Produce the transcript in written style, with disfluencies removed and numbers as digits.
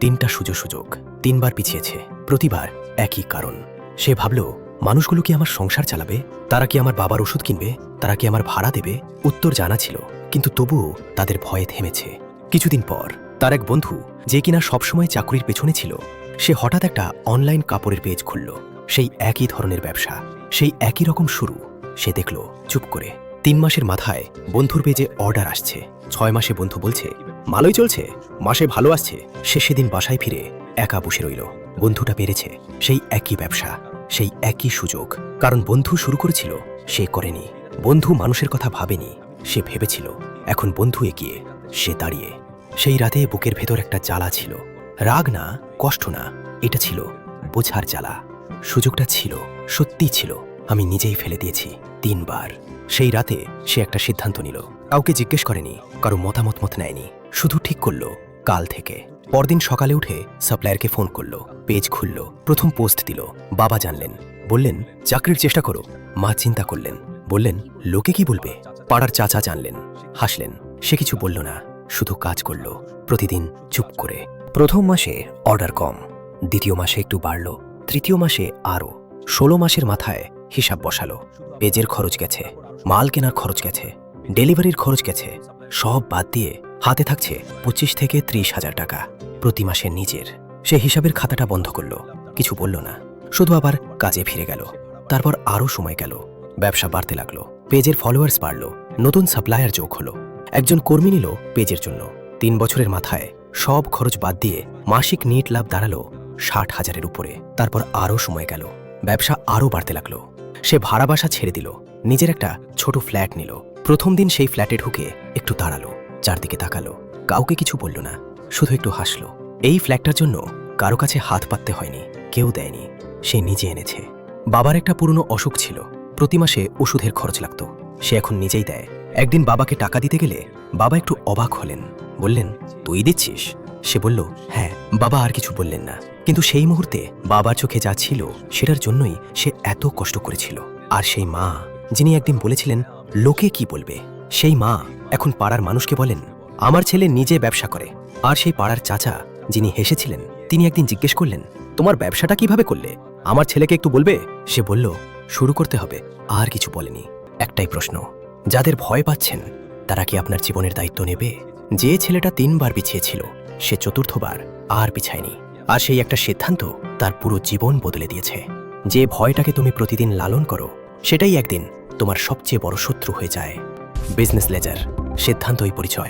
তিনটা সুযোগ তিনবার পিছিয়েছে, প্রতিবার একই কারণ। সে ভাবল, মানুষগুলো কি আমার সংসার চালাবে? তারা কি আমার বাবার ওষুধ কিনবে? তারা কি আমার ভাড়া দেবে? উত্তর জানা ছিল, কিন্তু তবুও তাদের ভয়ে থেমেছে। কিছুদিন পর তার এক বন্ধু, যে কিনা সবসময় চাকরির পেছনে ছিল, সে হঠাৎ একটা অনলাইন কাপড়ের পেজ খুলল। সেই একই ধরনের ব্যবসা, সেই একই রকম শুরু। সে দেখল চুপ করে 3 মাসের মাথায় বন্ধুর পেজে অর্ডার আসছে। 6 মাসে বন্ধু বলছে ভালোই চলছে, মাসে ভালো আসছে। সে সেদিন বাসায় ফিরে একা বসে রইল। বন্ধুটা পেরেছে সেই একই ব্যবসা, সেই একই সুযোগ। কারণ বন্ধু শুরু করেছিল, সে করেনি। বন্ধু মানুষের কথা ভাবেনি, সে ভেবেছিল। এখন বন্ধু এগিয়ে, সে দাঁড়িয়ে। সেই রাতে বুকের ভেতর একটা জ্বালা ছিল। রাগ না, কষ্ট না, এটা ছিল বোঝার জ্বালা। সুযোগটা ছিল, সত্যিই ছিল। আমি নিজেই ফেলে দিয়েছি 3 বার। সেই রাতে সে একটা সিদ্ধান্ত নিল। কাউকে জিজ্ঞেস করেনি, কারো মতামত নেয়নি, শুধু ঠিক করল কাল থেকে। পরদিন সকালে উঠে সাপ্লায়ারকে ফোন করল, পেজ খুলল, প্রথম পোস্ট দিল। বাবা জানলেন, বললেন চাকরির চেষ্টা করো। মা চিন্তা করলেন, বললেন লোকে কি বলবে? পাড়ার চাচা জানলেন, হাসলেন। সে কিছু বলল না, শুধু কাজ করল, প্রতিদিন চুপ করে। প্রথম মাসে অর্ডার কম, দ্বিতীয় মাসে একটু বাড়ল, তৃতীয় মাসে আরও। 16 মাসের মাথায় হিসাব বসালো। পেজের খরচ গেছে, মাল কেনার খরচ গেছে, ডেলিভারির খরচ গেছে। সব বাদ দিয়ে হাতে থাকছে 25 থেকে 30 হাজার টাকা প্রতি মাসে নিজের। সে হিসাবের খাতাটা বন্ধ করল, কিছু বলল না, শুধু আবার কাজে ফিরে গেল। তারপর আরও সময় গেল, ব্যবসা বাড়তে লাগলো, পেজের ফলোয়ার্স বাড়ল, নতুন সাপ্লায়ার যোগ হলো, একজন কর্মী নিল পেজের জন্য। 3 বছরের মাথায় সব খরচ বাদ দিয়ে মাসিক নেট লাভ দাঁড়ালো 60,000-এর উপরে। তারপর আরও সময় গেল, ব্যবসা আরও বাড়তে লাগলো। সে ভাড়া বাসা ছেড়ে দিল, নিজের একটা ছোট ফ্ল্যাট নিল। প্রথম দিন সেই ফ্ল্যাটে ঢুকে একটু দাঁড়ালো, চারদিকে তাকালো, কাউকে কিছু বলল না, শুধু একটু হাসলো। এই ফ্ল্যাটটার জন্য কারো কাছে হাত পাততে হয়নি, কেউ দেয়নি, সে নিজে এনেছে। বাবার একটা পুরনো অসুখ ছিল, প্রতি মাসে ওষুধের খরচ লাগতো, সে এখন নিজেই দেয়। একদিন বাবাকে টাকা দিতে গেলে বাবা একটু অবাক হলেন, বললেন তুই দিচ্ছিস? সে বলল হ্যাঁ। বাবা আর কিছু বললেন না, কিন্তু সেই মুহূর্তে বাবার চোখে যা ছিল সেটার জন্যই সে এত কষ্ট করেছিল। আর সেই মা, যিনি একদিন বলেছিলেন লোকে কি বলবে, সেই মা এখন পাড়ার মানুষকে বলেন আমার ছেলে নিজে ব্যবসা করে। আর সেই পাড়ার চাচা, যিনি হেসেছিলেন, তিনি একদিন জিজ্ঞেস করলেন তোমার ব্যবসাটা কিভাবে করলে? আমার ছেলেকে একটু বলবে? সে বলল শুরু করতে হবে। আর কিছু বলেনি। একটাই প্রশ্ন, যাদের ভয় পাচ্ছেন তারা কি আপনার জীবনের দায়িত্ব নেবে? যে ছেলেটা 3 বার পিছিয়েছিল, সে 4র্থবার আর পিছায়নি। আর সেই একটা সিদ্ধান্ত তার পুরো জীবন বদলে দিয়েছে। যে ভয়টাকে তুমি প্রতিদিন লালন করো, সেটাই একদিন তোমার সবচেয়ে বড় শত্রু হয়ে যায়। বিজনেস লেজার, সিদ্ধান্তই পরিচয়।